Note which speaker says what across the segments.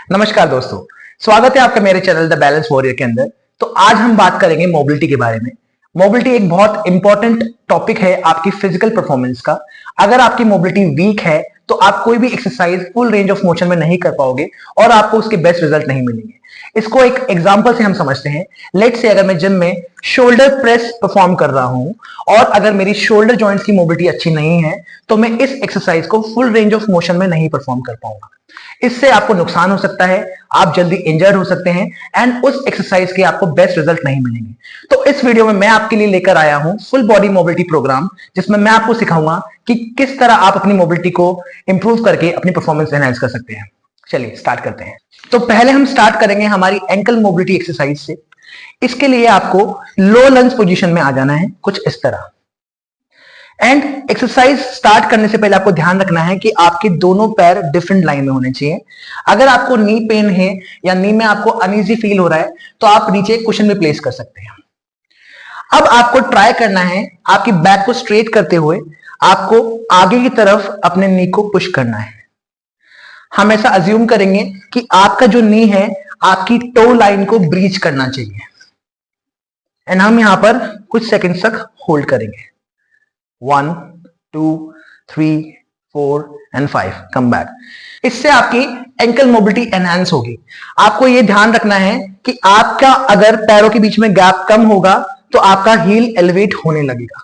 Speaker 1: नमस्कार दोस्तों, स्वागत है आपका मेरे चैनल द बैलेंस वॉरियर के अंदर। तो आज हम बात करेंगे मोबिलिटी के बारे में। मोबिलिटी एक बहुत इंपॉर्टेंट टॉपिक है आपकी फिजिकल परफॉर्मेंस का। अगर आपकी मोबिलिटी वीक है तो आप कोई भी exercise full range of motion में नहीं कर पाओगे और आपको उसके बेस्ट रिजल्ट नहीं मिलेंगे। इसको एक एग्जांपल से हम समझते हैं। लेट्स से अगर मैं जिम में शोल्डर प्रेस परफॉर्म कर रहा हूं और अगर मेरी शोल्डर जॉइंट्स की मोबिलिटी अच्छी नहीं है तो मैं इस एक्सरसाइज को फुल रेंज ऑफ मोशन में नहीं परफॉर्म कर पाऊंगा। इससे आपको नुकसान हो सकता है, आप जल्दी इंजर्ड हो सकते हैं एंड उस एक्सरसाइज के आपको बेस्ट रिजल्ट नहीं मिलेंगे। तो इस वीडियो में मैं आपके लिए लेकर आया हूं फुल बॉडी मोबिलिटी प्रोग्राम, जिसमें मैं आपको सिखाऊंगा कि किस तरह आप अपनी मोबिलिटी को इंप्रूव करके अपनी परफॉर्मेंस एनहांस कर सकते हैं। चलिए स्टार्ट करते हैं। तो पहले हम स्टार्ट करेंगे हमारी एंकल मोबिलिटी एक्सरसाइज से। इसके लिए आपको लो लंज पोजीशन में आ जाना है, कुछ इस तरह। एंड एक्सरसाइज स्टार्ट करने से पहले आपको ध्यान रखना है कि आपके दोनों पैर डिफरेंट लाइन में होने चाहिए। अगर आपको नी पेन है या नी में आपको अनईजी फील हो रहा है तो आप नीचे कुशन में प्लेस कर सकते हैं। अब आपको ट्राई करना है आपकी बैक को स्ट्रेट करते हुए आपको आगे की तरफ अपने नी को पुश करना है। हम ऐसा अज्यूम करेंगे कि आपका जो नी है आपकी टो लाइन को ब्रीच करना चाहिए एंड हम यहां पर कुछ सेकंड्स तक होल्ड करेंगे। 1, 2, 3, 4 एंड 5 कम बैक। इससे आपकी एंकल मोबिलिटी एनहांस होगी। आपको यह ध्यान रखना है कि आपका अगर पैरों के बीच में गैप कम होगा तो आपका हील एलिवेट होने लगेगा।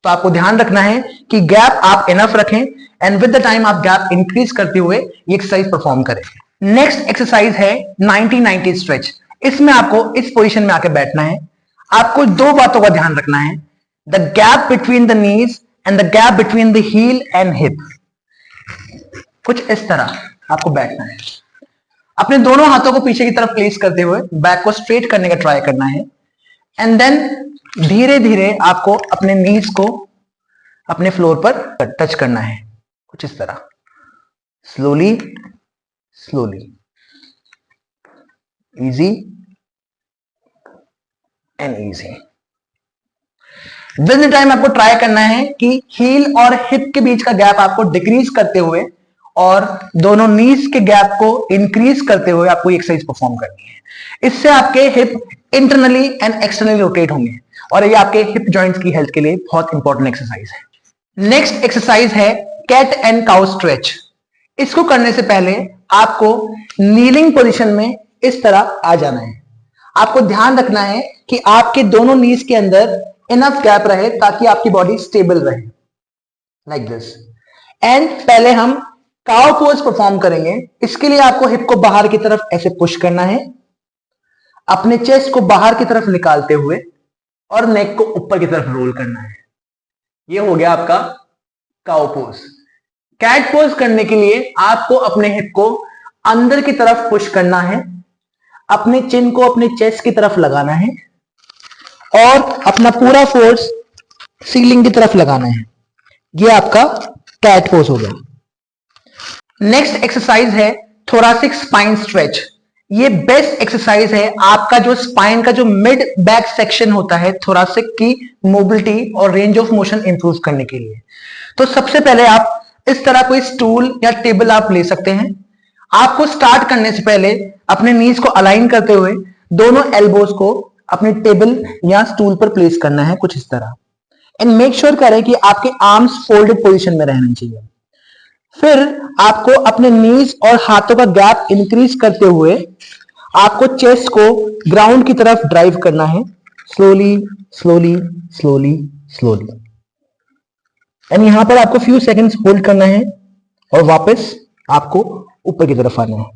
Speaker 1: तो आपको ध्यान रखना है कि गैप आप इनफ रखें एंड विद द टाइम आप गैप इंक्रीज करते हुए ये एक्सरसाइज परफॉर्म करें। नेक्स्ट एक्सरसाइज है 90-90 स्ट्रेच। इसमें आपको इस पोजीशन में आके बैठना है। आपको दो बातों का ध्यान रखना है, the gap between the knees and the gap between the heel and hip। कुछ इस तरह आपको बैठना है। अपने दोनों हाथों को पीछे की तरफ प्लेस करते हुए बैक को स्ट्रेट करने का ट्राई करना है एंड देन धीरे धीरे आपको अपने नीज को अपने फ्लोर पर टच करना है, कुछ इस तरह। Slowly slowly, easy and easy. With time आपको ट्राई करना है कि हील और हिप के बीच का गैप आपको डिक्रीज करते हुए और दोनों नीज के गैप को इंक्रीज करते हुए आपको ये एक्सरसाइज परफॉर्म करनी है। इससे आपके hip internally and externally rotate होंगे और ये आपके हिप जॉइंट्स की हेल्थ के लिए बहुत इंपॉर्टेंट एक्सरसाइज है। नेक्स्ट एक्सरसाइज है कैट एंड काउ स्ट्रेच। इसको करने से पहले आपको नीलिंग पोजिशन में इस तरह आ जाना है। आपको ध्यान रखना है कि आपके दोनों नीज के अंदर इनफ गैप रहे ताकि आपकी बॉडी स्टेबल रहे, लाइक दिस। एंड पहले हम काउ पोज परफॉर्म करेंगे। इसके लिए आपको हिप को बाहर की तरफ ऐसे पुश करना है, अपने चेस्ट को बाहर की तरफ निकालते हुए और नेक को ऊपर की तरफ रोल करना है। यह हो गया आपका काउ पोज। कैट पोज करने के लिए आपको अपने हिप को अंदर की तरफ पुश करना है, अपने चिन को अपने चेस्ट की तरफ लगाना है और अपना पूरा फोर्स सीलिंग की तरफ लगाना है। यह आपका कैट पोज हो गया। नेक्स्ट एक्सरसाइज है थोरासिक स्पाइन स्ट्रेच। ये बेस्ट एक्सरसाइज है आपका जो स्पाइन का जो मिड बैक सेक्शन होता है थोरासिक की मोबिलिटी और रेंज ऑफ मोशन इंप्रूव करने के लिए। तो सबसे पहले आप इस तरह कोई स्टूल या टेबल आप ले सकते हैं। आपको स्टार्ट करने से पहले अपने नीज को अलाइन करते हुए दोनों एल्बोज को अपने टेबल या स्टूल पर प्लेस करना है, कुछ इस तरह। एंड मेक श्योर करें कि आपके आर्म्स फोल्डेड पोजीशन में रहना चाहिए। फिर आपको अपने नीज और हाथों का गैप इंक्रीज करते हुए आपको चेस्ट को ग्राउंड की तरफ ड्राइव करना है, slowly slowly slowly slowly. And यहां पर आपको फ्यू सेकंड्स होल्ड करना है और वापस आपको ऊपर की तरफ आना है।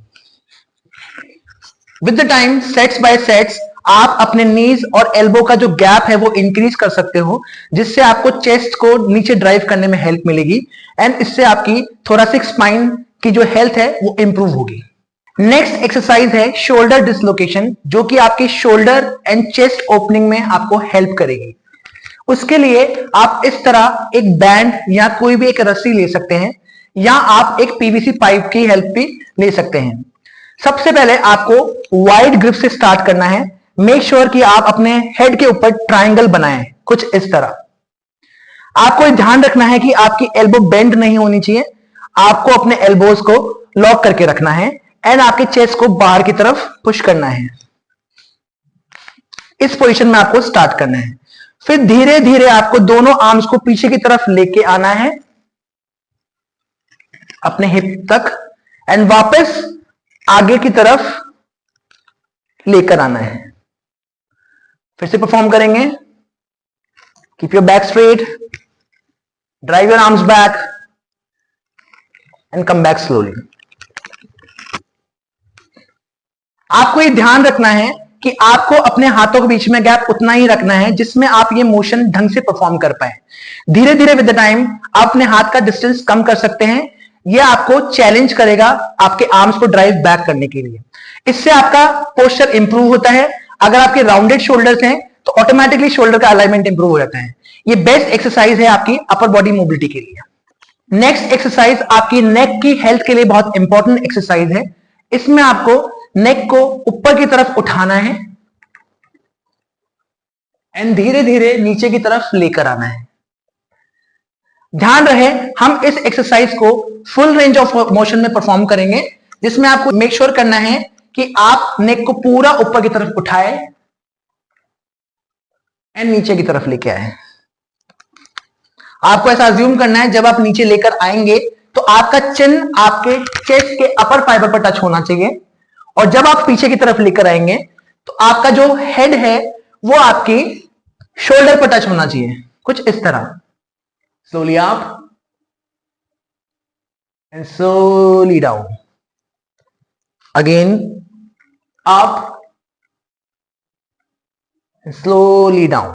Speaker 1: With the time sets by sets आप अपने नीज और एल्बो का जो गैप है वो इंक्रीज कर सकते हो, जिससे आपको चेस्ट को नीचे ड्राइव करने में हेल्प मिलेगी एंड इससे आपकी थोरासिक स्पाइन की जो हेल्थ है वो इंप्रूव होगी। नेक्स्ट एक्सरसाइज है शोल्डर डिसलोकेशन, जो कि आपकी शोल्डर एंड चेस्ट ओपनिंग में आपको हेल्प करेगी। उसके लिए आप इस तरह एक बैंड या कोई भी एक रस्सी ले सकते हैं या आप एक पीवीसी पाइप की हेल्प भी ले सकते हैं। सबसे पहले आपको वाइड ग्रिप से स्टार्ट करना है। मेक श्योर कि आप अपने हेड के ऊपर ट्रायंगल बनाएं, कुछ इस तरह। आपको ध्यान रखना है कि आपकी एल्बो बेंड नहीं होनी चाहिए। आपको अपने एल्बोज को लॉक करके रखना है एंड आपके चेस्ट को बाहर की तरफ पुश करना है। इस पोजीशन में आपको स्टार्ट करना है। फिर धीरे धीरे आपको दोनों आर्म्स को पीछे की तरफ लेके आना है अपने हिप तक, एंड वापस आगे की तरफ लेकर आना है। फिर से परफॉर्म करेंगे। Keep your back straight, drive your arms back and come back slowly. आपको ये ध्यान रखना है कि आपको अपने हाथों के बीच में गैप उतना ही रखना है जिसमें आप ये मोशन ढंग से परफॉर्म कर पाए। धीरे धीरे विद द टाइम आप अपने हाथ का डिस्टेंस कम कर सकते हैं। ये आपको चैलेंज करेगा आपके आर्म्स को ड्राइव बैक करने के लिए। इससे आपका पोस्चर इंप्रूव होता है। अगर आपके राउंडेड शोल्डर्स हैं तो ऑटोमेटिकली शोल्डर का अलाइनमेंट इंप्रूव हो जाता है। ये बेस्ट एक्सरसाइज है आपकी अपर बॉडी मोबिलिटी के लिए। नेक्स्ट एक्सरसाइज आपकी नेक की हेल्थ के लिए बहुत इंपॉर्टेंट एक्सरसाइज है। इसमें आपको नेक को ऊपर की तरफ उठाना है एंड धीरे धीरे नीचे की तरफ लेकर आना है। ध्यान रहे हम इस एक्सरसाइज को फुल रेंज ऑफ मोशन में परफॉर्म करेंगे, जिसमें आपको मेक श्योर करना है कि आप नेक को पूरा ऊपर की तरफ उठाए एंड नीचे की तरफ लेके आए। आपको ऐसा अज्यूम करना है जब आप नीचे लेकर आएंगे तो आपका चिन आपके चेस्ट के अपर फाइबर पर टच होना चाहिए, और जब आप पीछे की तरफ लेकर आएंगे तो आपका जो हेड है वो आपकी शोल्डर पर टच होना चाहिए, कुछ इस तरह। Slowly up and slowly down, again up, slowly down.